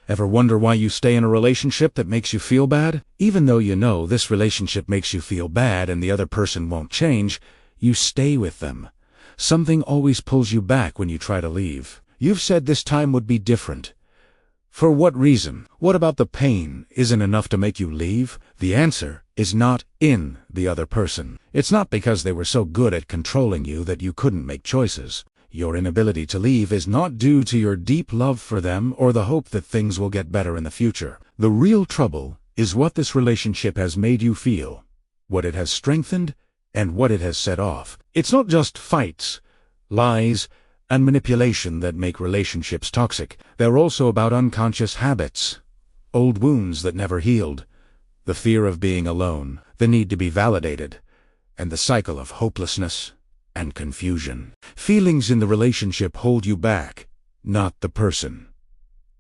Ever wonder why you stay in a relationship that makes you feel bad? Even though you know this relationship makes you feel bad and the other person won't change, you stay with them. Something always pulls you back when you try to leave. You've said this time would be different. For what reason? What about the pain isn't enough to make you leave? The answer is not in the other person. It's not because they were so good at controlling you that you couldn't make choices. Your inability to leave is not due to your deep love for them or the hope that things will get better in the future. The real trouble is what this relationship has made you feel, what it has strengthened, and what it has set off. It's not just fights, lies, and manipulation that make relationships toxic. They're also about unconscious habits, old wounds that never healed, the fear of being alone, the need to be validated, and the cycle of hopelessness and confusion. Feelings in the relationship hold you back, not the person.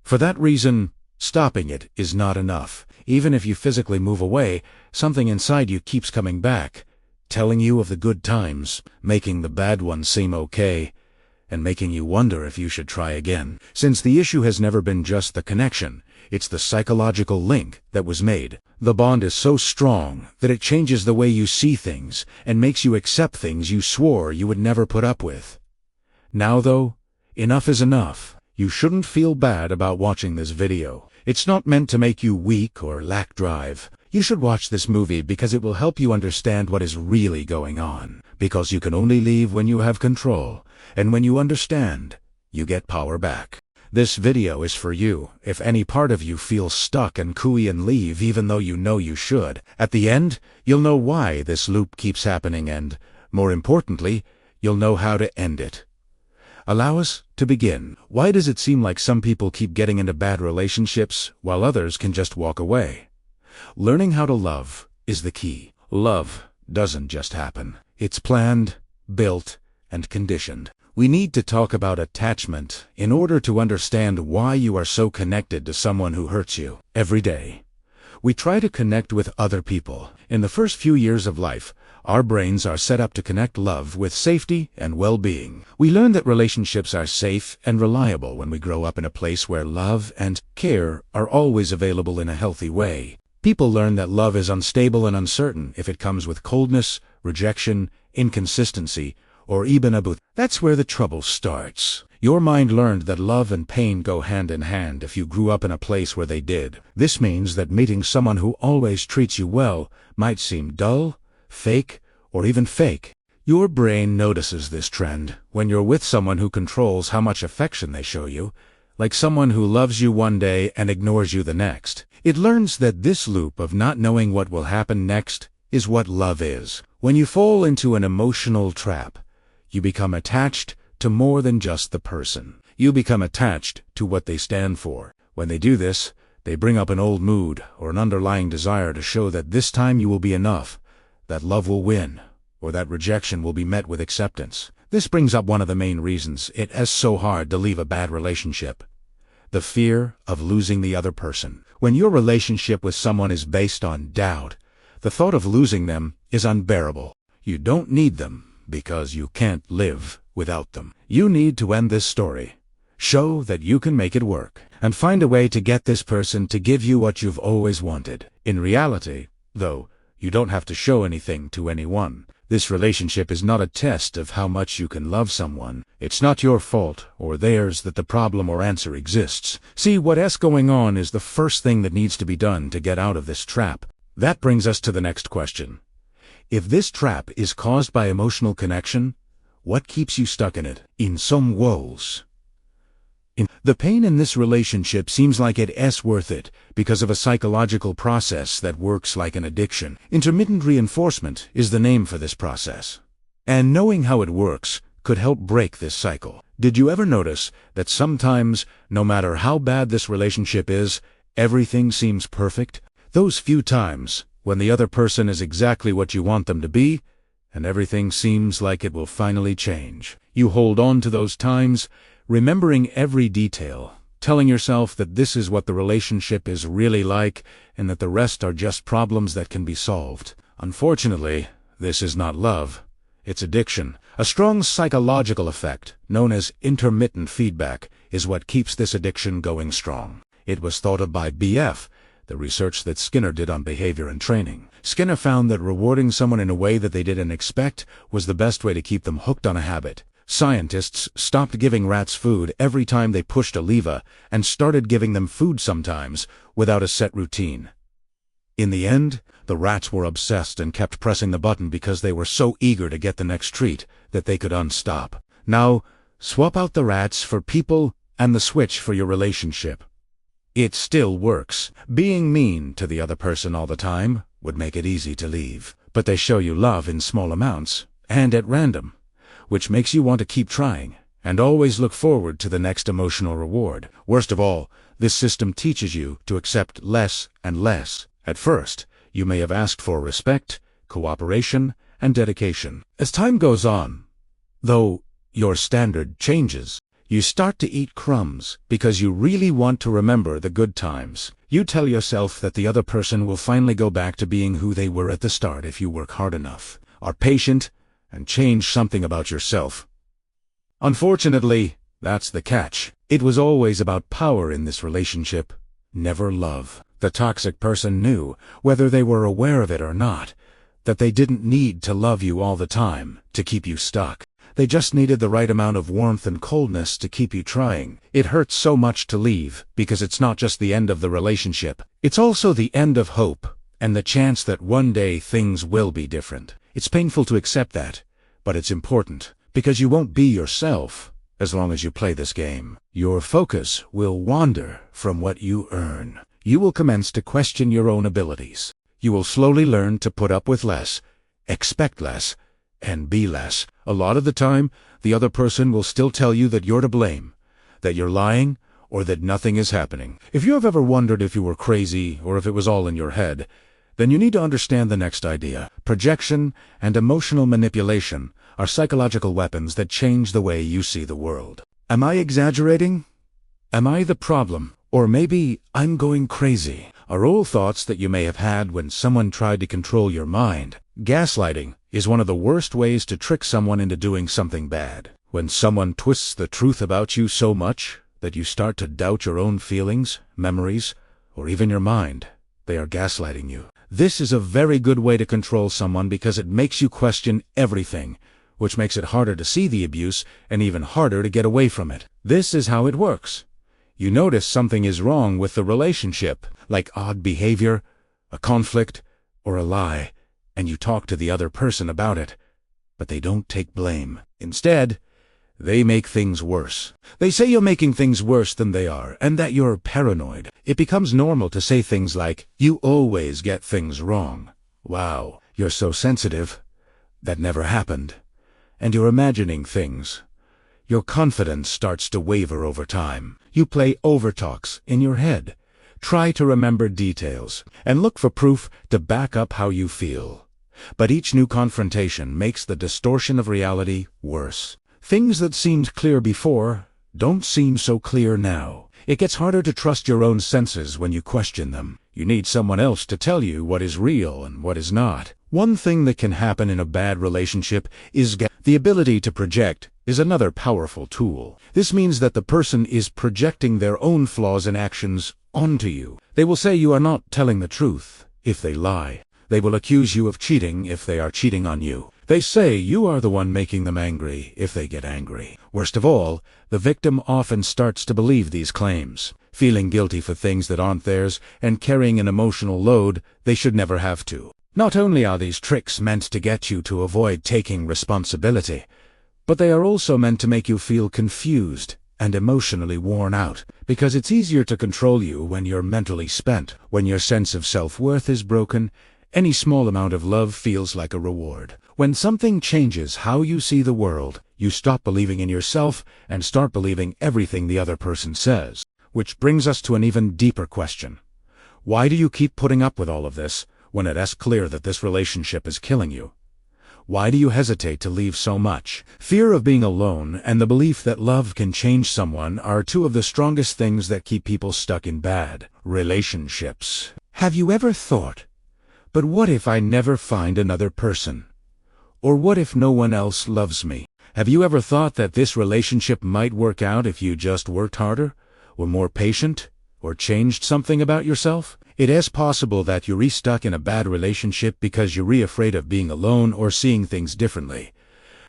For that reason, stopping it is not enough. Even if you physically move away, something inside you keeps coming back, telling you of the good times, making the bad ones seem okay, and making you wonder if you should try again. Since the issue has never been just the connection, it's the psychological link that was made. The bond is so strong that it changes the way you see things and makes you accept things you swore you would never put up with. Now though, enough is enough. You shouldn't feel bad about watching this video. It's not meant to make you weak or lack drive. You should watch this movie because it will help you understand what is really going on. Because you can only leave when you have control, and when you understand, you get power back. This video is for you if any part of you feels stuck and cooey and leave even though you know you should. At the end, you'll know why this loop keeps happening and, more importantly, you'll know how to end it. Allow us to begin. Why does it seem like some people keep getting into bad relationships while others can just walk away? Learning how to love is the key. Love doesn't just happen. It's planned, built, and conditioned. We need to talk about attachment in order to understand why you are so connected to someone who hurts you. Every day, we try to connect with other people. In the first few years of life, our brains are set up to connect love with safety and well-being. We learn that relationships are safe and reliable when we grow up in a place where love and care are always available in a healthy way. People learn that love is unstable and uncertain if it comes with coldness, rejection, inconsistency, or even abuse. That's where the trouble starts. Your mind learned that love and pain go hand in hand if you grew up in a place where they did. This means that meeting someone who always treats you well might seem dull, fake, or even fake. Your brain notices this trend when you're with someone who controls how much affection they show you, like someone who loves you one day and ignores you the next. It learns that this loop of not knowing what will happen next is what love is. When you fall into an emotional trap, you become attached to more than just the person. You become attached to what they stand for. When they do this, they bring up an old mood or an underlying desire to show that this time you will be enough, that love will win, or that rejection will be met with acceptance. This brings up one of the main reasons it is so hard to leave a bad relationship: the fear of losing the other person. When your relationship with someone is based on doubt, the thought of losing them is unbearable. You don't need them because you can't live without them. You need to end this story, show that you can make it work, and find a way to get this person to give you what you've always wanted. In reality, though, you don't have to show anything to anyone. This relationship is not a test of how much you can love someone. It's not your fault or theirs that the problem or answer exists. See, what's going on is the first thing that needs to be done to get out of this trap. That brings us to the next question. If this trap is caused by emotional connection, what keeps you stuck in it? In some woes. The pain in this relationship seems like it's worth it because of a psychological process that works like an addiction. Intermittent reinforcement is the name for this process. And knowing how it works could help break this cycle. Did you ever notice that sometimes, no matter how bad this relationship is, everything seems perfect? Those few times when the other person is exactly what you want them to be, and everything seems like it will finally change. You hold on to those times, remembering every detail, telling yourself that this is what the relationship is really like and that the rest are just problems that can be solved. Unfortunately, this is not love. It's addiction. A strong psychological effect, known as intermittent feedback, is what keeps this addiction going strong. It was thought of by BF, the research that Skinner did on behavior and training. Skinner found that rewarding someone in a way that they didn't expect was the best way to keep them hooked on a habit. Scientists stopped giving rats food every time they pushed a lever and started giving them food sometimes, without a set routine. In the end, the rats were obsessed and kept pressing the button because they were so eager to get the next treat that they could unstop. Now, swap out the rats for people and the switch for your relationship. It still works. Being mean to the other person all the time would make it easy to leave. But they show you love in small amounts and at random, which makes you want to keep trying and always look forward to the next emotional reward. Worst of all, this system teaches you to accept less and less. At first, you may have asked for respect, cooperation, and dedication. As time goes on, though, your standard changes. You start to eat crumbs because you really want to remember the good times. You tell yourself that the other person will finally go back to being who they were at the start if you work hard enough, are patient, and change something about yourself. Unfortunately, that's the catch. It was always about power in this relationship, never love. The toxic person knew, whether they were aware of it or not, that they didn't need to love you all the time to keep you stuck. They just needed the right amount of warmth and coldness to keep you trying. It hurts so much to leave, because it's not just the end of the relationship. It's also the end of hope, and the chance that one day things will be different. It's painful to accept that, but it's important, because you won't be yourself as long as you play this game. Your focus will wander from what you earn. You will commence to question your own abilities. You will slowly learn to put up with less, expect less, and be less. A lot of the time, the other person will still tell you that you're to blame, that you're lying, or that nothing is happening. If you have ever wondered if you were crazy or if it was all in your head, then you need to understand the next idea. Projection and emotional manipulation are psychological weapons that change the way you see the world. Am I exaggerating? Am I the problem? Or maybe I'm going crazy? Are all thoughts that you may have had when someone tried to control your mind. Gaslighting is one of the worst ways to trick someone into doing something bad. When someone twists the truth about you so much that you start to doubt your own feelings, memories, or even your mind, they are gaslighting you. This is a very good way to control someone because it makes you question everything, which makes it harder to see the abuse and even harder to get away from it. This is how it works. You notice something is wrong with the relationship, like odd behavior, a conflict, or a lie, and you talk to the other person about it, but they don't take blame. Instead, they make things worse. They say you're making things worse than they are, and that you're paranoid. It becomes normal to say things like, "You always get things wrong. Wow, you're so sensitive. That never happened." And you're imagining things. Your confidence starts to waver over time. You play overtalks in your head. Try to remember details, and look for proof to back up how you feel. But each new confrontation makes the distortion of reality worse. Things that seemed clear before don't seem so clear now. It gets harder to trust your own senses when you question them. You need someone else to tell you what is real and what is not. One thing that can happen in a bad relationship is the ability to project is another powerful tool. This means that the person is projecting their own flaws and actions onto you. They will say you are not telling the truth if they lie. They will accuse you of cheating if they are cheating on you. They say you are the one making them angry if they get angry. Worst of all, the victim often starts to believe these claims, feeling guilty for things that aren't theirs and carrying an emotional load they should never have to. Not only are these tricks meant to get you to avoid taking responsibility, but they are also meant to make you feel confused and emotionally worn out, because it's easier to control you when you're mentally spent. When your sense of self-worth is broken, any small amount of love feels like a reward. When something changes how you see the world, you stop believing in yourself and start believing everything the other person says. Which brings us to an even deeper question. Why do you keep putting up with all of this when it is clear that this relationship is killing you? Why do you hesitate to leave so much? Fear of being alone and the belief that love can change someone are two of the strongest things that keep people stuck in bad relationships. Have you ever thought, but what if I never find another person? Or what if no one else loves me? Have you ever thought that this relationship might work out if you just worked harder, or more patient, or changed something about yourself? It is possible that you're stuck in a bad relationship because you're afraid of being alone or seeing things differently.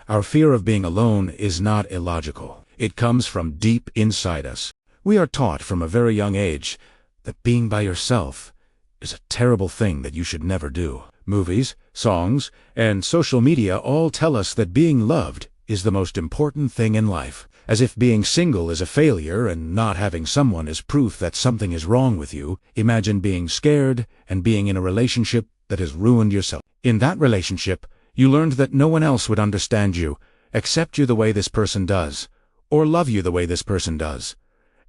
Our fear of being alone is not illogical. It comes from deep inside us. We are taught from a very young age that being by yourself is a terrible thing that you should never do. Movies, songs, and social media all tell us that being loved is the most important thing in life. As if being single is a failure and not having someone is proof that something is wrong with you, imagine being scared and being in a relationship that has ruined yourself. In that relationship, you learned that no one else would understand you, accept you the way this person does, or love you the way this person does.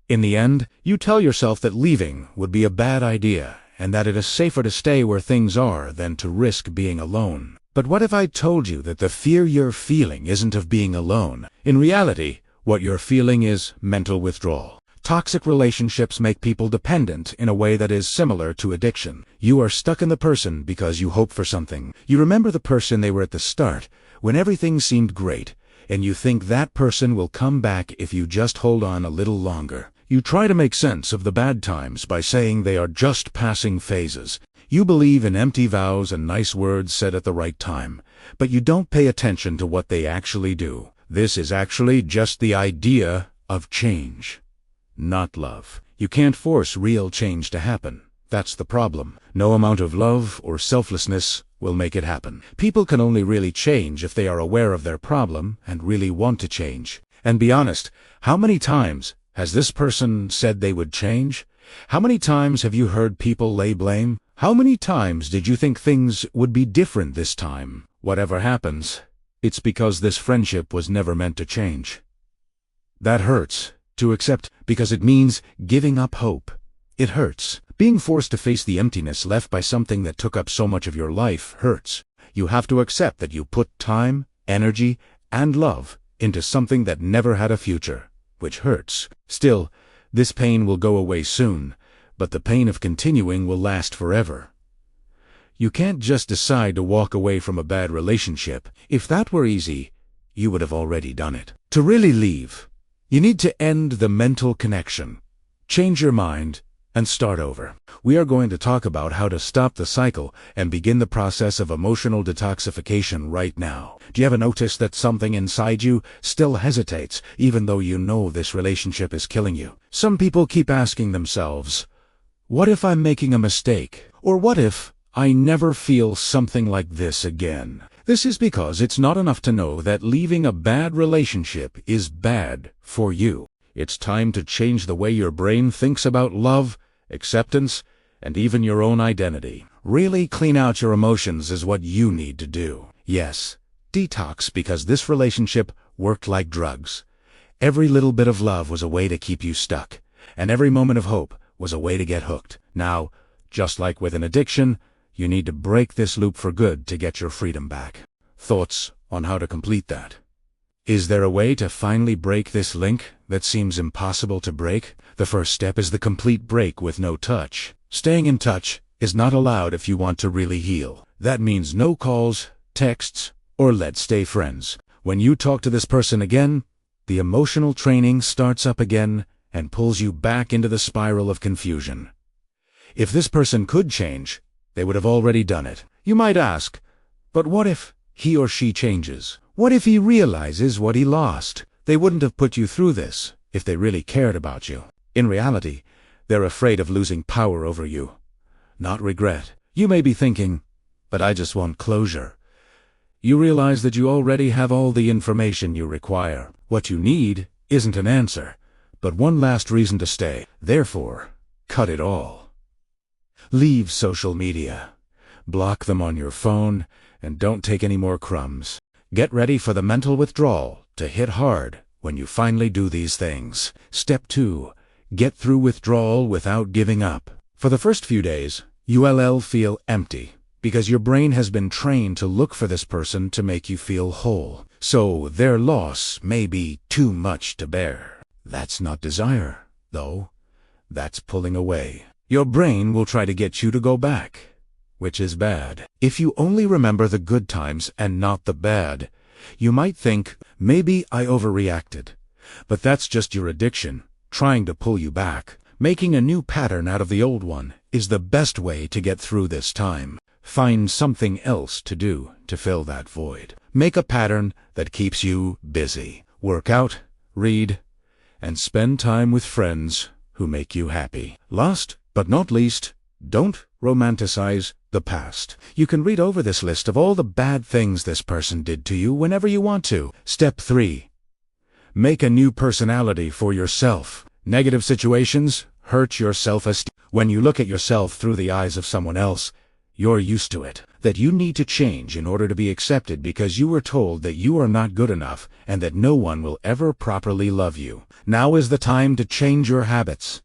In the end, you tell yourself that leaving would be a bad idea and that it is safer to stay where things are than to risk being alone. But what if I told you that the fear you're feeling isn't of being alone? In reality, what you're feeling is mental withdrawal. Toxic relationships make people dependent in a way that is similar to addiction. You are stuck in the person because you hope for something. You remember the person they were at the start, when everything seemed great, and you think that person will come back if you just hold on a little longer. You try to make sense of the bad times by saying they are just passing phases. You believe in empty vows and nice words said at the right time, but you don't pay attention to what they actually do. This is actually just the idea of change, not love. You can't force real change to happen. That's the problem. No amount of love or selflessness will make it happen. People can only really change if they are aware of their problem and really want to change. And be honest, how many times has this person said they would change? How many times have you heard people lay blame? How many times did you think things would be different this time? Whatever happens, it's because this friendship was never meant to change. That hurts to accept because it means giving up hope. It hurts. Being forced to face the emptiness left by something that took up so much of your life hurts. You have to accept that you put time, energy, and love into something that never had a future, which hurts. Still, this pain will go away soon, but the pain of continuing will last forever. You can't just decide to walk away from a bad relationship. If that were easy, you would have already done it. To really leave, you need to end the mental connection, change your mind, and start over. We are going to talk about how to stop the cycle and begin the process of emotional detoxification right now. Do you ever notice that something inside you still hesitates, even though you know this relationship is killing you? Some people keep asking themselves, what if I'm making a mistake? Or what if I never feel something like this again? This is because it's not enough to know that leaving a bad relationship is bad for you. It's time to change the way your brain thinks about love, acceptance, and even your own identity. Really clean out your emotions is what you need to do. Yes, detox, because this relationship worked like drugs. Every little bit of love was a way to keep you stuck, and every moment of hope was a way to get hooked. Now, just like with an addiction, you need to break this loop for good to get your freedom back. Thoughts on how to complete that? Is there a way to finally break this link that seems impossible to break? The first step is the complete break with no touch. Staying in touch is not allowed if you want to really heal. That means no calls, texts, or let's stay friends. When you talk to this person again, the emotional training starts up again and pulls you back into the spiral of confusion. If this person could change, they would have already done it. You might ask, but what if he or she changes? What if he realizes what he lost? They wouldn't have put you through this if they really cared about you. In reality, they're afraid of losing power over you, not regret. You may be thinking, but I just want closure. You realize that you already have all the information you require. What you need isn't an answer, but one last reason to stay. Therefore, cut it all. Leave social media. Block them on your phone, and don't take any more crumbs. Get ready for the mental withdrawal to hit hard when you finally do these things. Step 2. Get through withdrawal without giving up. For the first few days, you'll feel empty, because your brain has been trained to look for this person to make you feel whole. So their loss may be too much to bear. That's not desire, though. That's pulling away. Your brain will try to get you to go back, which is bad. If you only remember the good times and not the bad, you might think, maybe I overreacted. But that's just your addiction, trying to pull you back. Making a new pattern out of the old one is the best way to get through this time. Find something else to do to fill that void. Make a pattern that keeps you busy. Work out, read, and spend time with friends who make you happy. Last but not least, don't romanticize the past. You can read over this list of all the bad things this person did to you whenever you want to. Step 3. Make a new personality for yourself. Negative situations hurt your self-esteem. When you look at yourself through the eyes of someone else, you're used to it. That you need to change in order to be accepted because you were told that you are not good enough and that no one will ever properly love you. Now is the time to change your habits.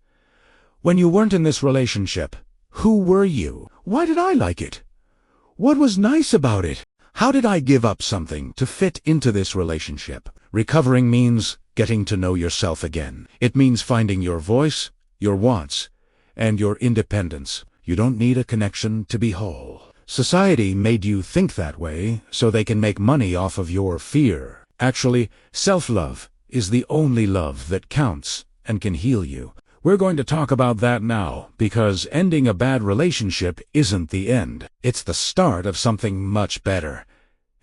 When you weren't in this relationship, who were you? Why did I like it? What was nice about it? How did I give up something to fit into this relationship? Recovering means getting to know yourself again. It means finding your voice, your wants, and your independence. You don't need a connection to be whole. Society made you think that way so they can make money off of your fear. Actually, self-love is the only love that counts and can heal you. We're going to talk about that now, because ending a bad relationship isn't the end. It's the start of something much better.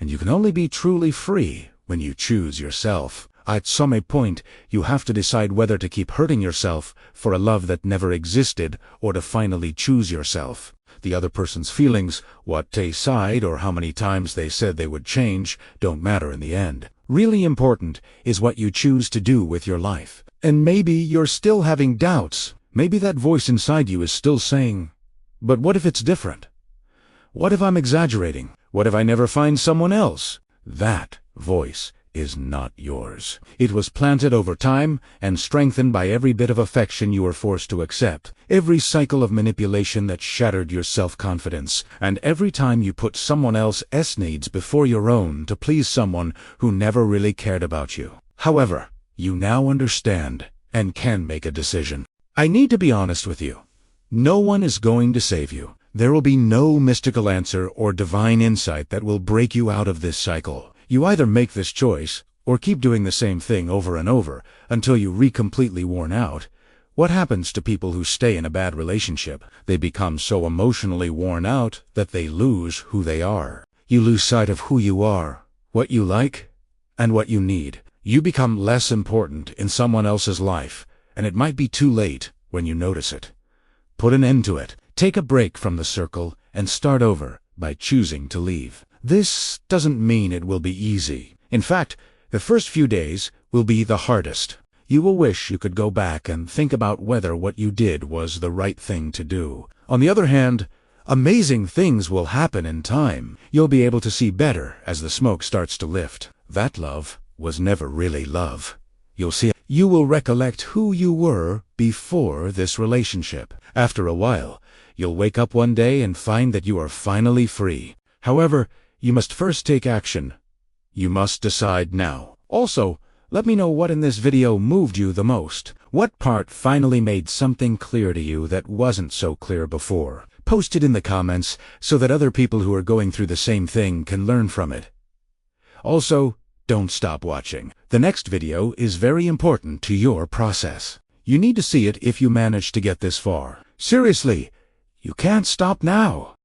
And you can only be truly free when you choose yourself. At some point, you have to decide whether to keep hurting yourself for a love that never existed or to finally choose yourself. The other person's feelings, what they said or how many times they said they would change, don't matter in the end. Really important is what you choose to do with your life. And maybe you're still having doubts. Maybe that voice inside you is still saying, "But what if it's different? What if I'm exaggerating? What if I never find someone else?" That voice is not yours. It was planted over time and strengthened by every bit of affection you were forced to accept, every cycle of manipulation that shattered your self-confidence, and every time you put someone else's needs before your own to please someone who never really cared about you. However, you now understand and can make a decision. I need to be honest with you. No one is going to save you. There will be no mystical answer or divine insight that will break you out of this cycle. You either make this choice or keep doing the same thing over and over until you completely worn out. What happens to people who stay in a bad relationship? They become so emotionally worn out that they lose who they are. You lose sight of who you are, what you like, and what you need. You become less important in someone else's life, and it might be too late when you notice it. Put an end to it. Take a break from the circle and start over by choosing to leave. This doesn't mean it will be easy. In fact, the first few days will be the hardest. You will wish you could go back and think about whether what you did was the right thing to do. On the other hand, amazing things will happen in time. You'll be able to see better as the smoke starts to lift. That love was never really love. You'll see. You will recollect who you were before this relationship. After a while, you'll wake up one day and find that you are finally free. However, you must first take action. You must decide now. Also, let me know what in this video moved you the most. What part finally made something clear to you that wasn't so clear before? Post it in the comments so that other people who are going through the same thing can learn from it. Also, don't stop watching. The next video is very important to your process. You need to see it if you manage to get this far. Seriously, you can't stop now.